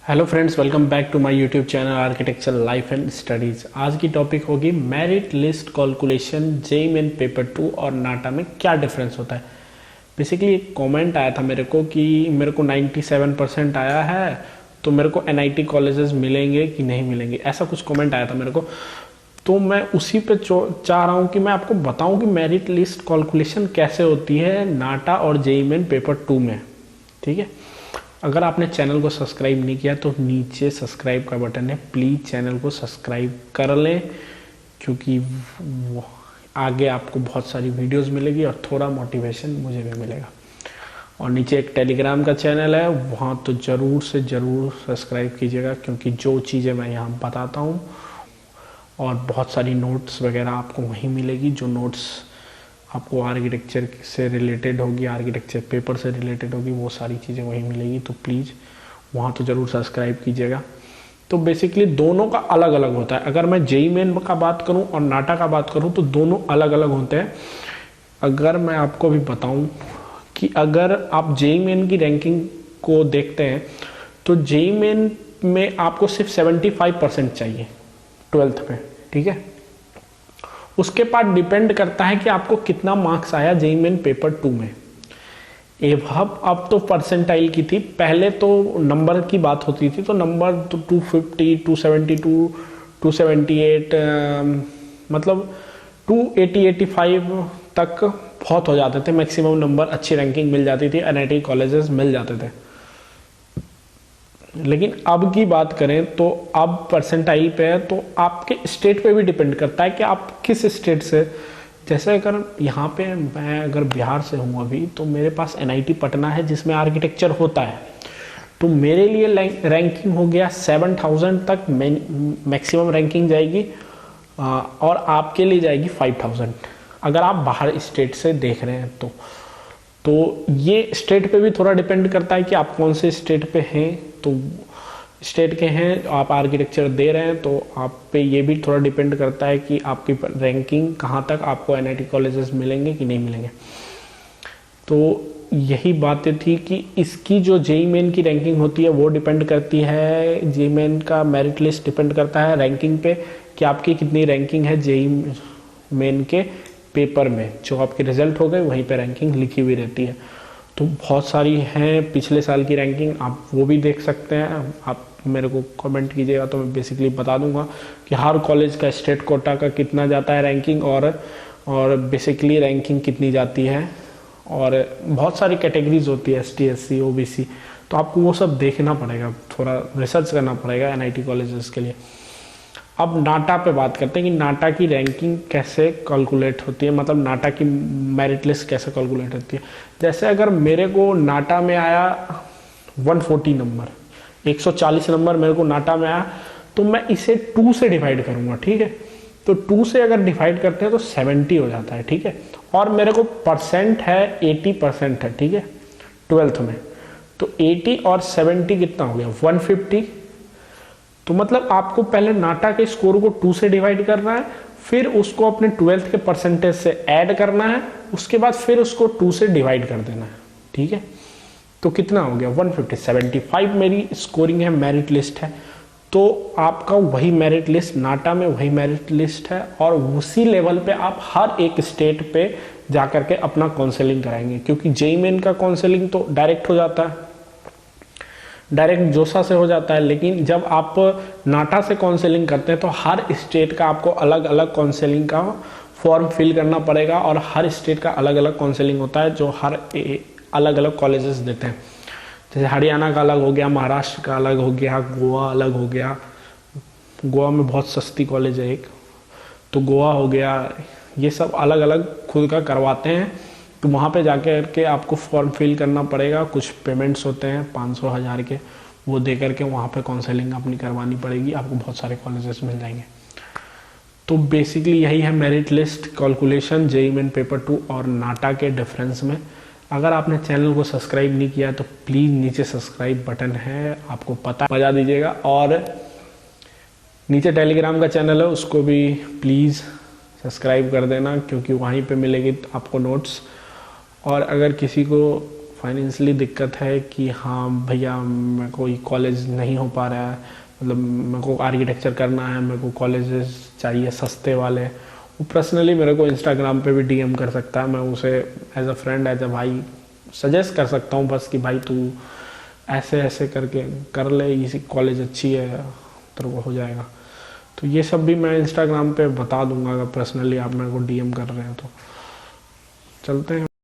Hello friends, welcome back to my YouTube channel architecture life and studies. आज की topic होगी merit list calculation JEE main paper 2 और नाटा में क्या difference होता है। बेसिकली एक कमेंट आया था मेरे को कि मेरे को 97% आया है तो मेरे को एनआईटी कॉलेजेस मिलेंगे कि नहीं मिलेंगे, ऐसा कुछ कमेंट आया था मेरे को। तो मैं उसी पे चाह रहा हूँ कि मैं आपको बताऊँ कि मेरिट लिस्ट कैलकुलेशन कैसे होती है नाटा और जेईई मेन पेपर 2 में। ठीक है, अगर आपने चैनल को सब्सक्राइब नहीं किया तो नीचे सब्सक्राइब का बटन है, प्लीज़ चैनल को सब्सक्राइब कर लें क्योंकि आगे आपको बहुत सारी वीडियोस मिलेगी और थोड़ा मोटिवेशन मुझे भी मिलेगा। और नीचे एक टेलीग्राम का चैनल है, वहाँ तो ज़रूर से ज़रूर सब्सक्राइब कीजिएगा क्योंकि जो चीज़ें मैं यहाँ बताता हूँ और बहुत सारी नोट्स वगैरह आपको वहीं मिलेगी। जो नोट्स आपको आर्किटेक्चर से रिलेटेड होगी, आर्किटेक्चर पेपर से रिलेटेड होगी, वो सारी चीज़ें वहीं मिलेगी। तो प्लीज़ वहाँ तो ज़रूर सब्सक्राइब कीजिएगा। तो बेसिकली दोनों का अलग अलग होता है। अगर मैं जेईई मेन का बात करूँ और नाटा का बात करूँ तो दोनों अलग अलग होते हैं। अगर मैं आपको भी बताऊँ कि अगर आप जेईई मेन की रैंकिंग को देखते हैं तो जेईई मेन में आपको सिर्फ 75% चाहिए 12th में। ठीक है, उसके बाद डिपेंड करता है कि आपको कितना मार्क्स आया जेईई मेन पेपर 2 में। अब तो परसेंटाइल की थी, पहले तो नंबर की बात होती थी। तो नंबर तो 250, 272, 278 मतलब 280, 85 तक बहुत हो जाते थे। मैक्सिमम नंबर, अच्छी रैंकिंग मिल जाती थी, एनआईटी कॉलेजेस मिल जाते थे। लेकिन अब की बात करें तो अब परसेंटाइल पे है, तो आपके स्टेट पे भी डिपेंड करता है कि आप किस स्टेट से। जैसे अगर यहाँ पे मैं अगर बिहार से हूँ अभी, तो मेरे पास एनआईटी पटना है जिसमें आर्किटेक्चर होता है। तो मेरे लिए रैंकिंग हो गया 7000 तक मैक्सिमम रैंकिंग जाएगी और आपके लिए जाएगी 5000 अगर आप बाहर स्टेट से देख रहे हैं तो ये स्टेट पे भी थोड़ा डिपेंड करता है कि आप कौन से स्टेट पे हैं। तो स्टेट के हैं, आप आर्किटेक्चर दे रहे हैं तो आप पे ये भी थोड़ा डिपेंड करता है कि आपकी रैंकिंग कहाँ तक आपको एनआईटी कॉलेजेस मिलेंगे कि नहीं मिलेंगे। तो यही बातें थी कि इसकी जो जेईई मेन की रैंकिंग होती है वो डिपेंड करती है, जेईई मेन का मेरिट लिस्ट डिपेंड करता है रैंकिंग पे कि आपकी कितनी रैंकिंग है जेईई मेन के पेपर में। जो आपके रिजल्ट हो गए वहीं पे रैंकिंग लिखी हुई रहती है। तो बहुत सारी हैं पिछले साल की रैंकिंग, आप वो भी देख सकते हैं। आप मेरे को कमेंट कीजिएगा तो मैं बेसिकली बता दूंगा कि हर कॉलेज का स्टेट कोटा का कितना जाता है रैंकिंग और बेसिकली रैंकिंग कितनी जाती है। और बहुत सारी कैटेगरीज होती है, एसटी, एससी, ओबीसी। तो आपको वो सब देखना पड़ेगा, थोड़ा रिसर्च करना पड़ेगा एनआईटी कॉलेजेस के लिए। अब नाटा पे बात करते हैं कि नाटा की रैंकिंग कैसे कैलकुलेट होती है, मतलब नाटा की मेरिट लिस्ट कैसे कैलकुलेट होती है। जैसे अगर मेरे को नाटा में आया 140 नंबर, 140 नंबर मेरे को नाटा में आया, तो मैं इसे 2 से डिवाइड करूंगा। ठीक है, तो 2 से अगर डिवाइड करते हैं तो 70 हो जाता है। ठीक है, और मेरे को परसेंट है 80% है। ठीक है, 12th में तो 80 और 70 कितना हो गया, 150। तो मतलब आपको पहले नाटा के स्कोर को 2 से डिवाइड करना है, फिर उसको अपने 12th के परसेंटेज से ऐड करना है, उसके बाद फिर उसको 2 से डिवाइड कर देना है। ठीक है, तो कितना हो गया 150, 75 मेरी स्कोरिंग है, मेरिट लिस्ट है। तो आपका वही मेरिट लिस्ट नाटा में वही मेरिट लिस्ट है और उसी लेवल पे आप हर एक स्टेट पे जा करके अपना काउंसलिंग कराएंगे, क्योंकि जेईई मेन का काउंसलिंग तो डायरेक्ट हो जाता है, डायरेक्ट जोसा से हो जाता है। लेकिन जब आप नाटा से काउंसलिंग करते हैं तो हर स्टेट का आपको अलग अलग काउंसलिंग का फॉर्म फिल करना पड़ेगा और हर स्टेट का अलग अलग काउंसलिंग होता है जो हर अलग अलग कॉलेजेस देते हैं। जैसे हरियाणा का अलग हो गया, महाराष्ट्र का अलग हो गया, गोवा अलग हो गया। गोवा में बहुत सस्ती कॉलेज है एक, तो गोवा हो गया। ये सब अलग अलग खुद का करवाते हैं। तो वहाँ पे जाकर के आपको फॉर्म फिल करना पड़ेगा, कुछ पेमेंट्स होते हैं 500, 1000 के, वो दे करके वहाँ पे काउंसलिंग अपनी करवानी पड़ेगी। आपको बहुत सारे कॉलेजेस मिल जाएंगे। तो बेसिकली यही है merit list calculation JEE main paper 2 और नाटा के डिफरेंस में। अगर आपने चैनल को सब्सक्राइब नहीं किया तो प्लीज़ नीचे सब्सक्राइब बटन है, आपको पता बजा दीजिएगा। और नीचे टेलीग्राम का चैनल है, उसको भी प्लीज़ सब्सक्राइब कर देना क्योंकि वहीं पे मिलेगी आपको नोट्स। और अगर किसी को फाइनेंशियली दिक्कत है कि हाँ भैया मेरे को कॉलेज नहीं हो पा रहा है, मतलब मेरे को आर्किटेक्चर करना है, मेरे को कॉलेजेस चाहिए सस्ते वाले, वो पर्सनली मेरे को इंस्टाग्राम पे भी डीएम कर सकता है। मैं उसे as a friend, as a भाई सजेस्ट कर सकता हूँ बस कि भाई तू ऐसे ऐसे करके कर ले, इसी कॉलेज अच्छी है, तेरे को हो जाएगा। तो ये सब भी मैं इंस्टाग्राम पे बता दूंगा अगर पर्सनली आप मेरे को डीएम कर रहे हैं तो। चलते हैं।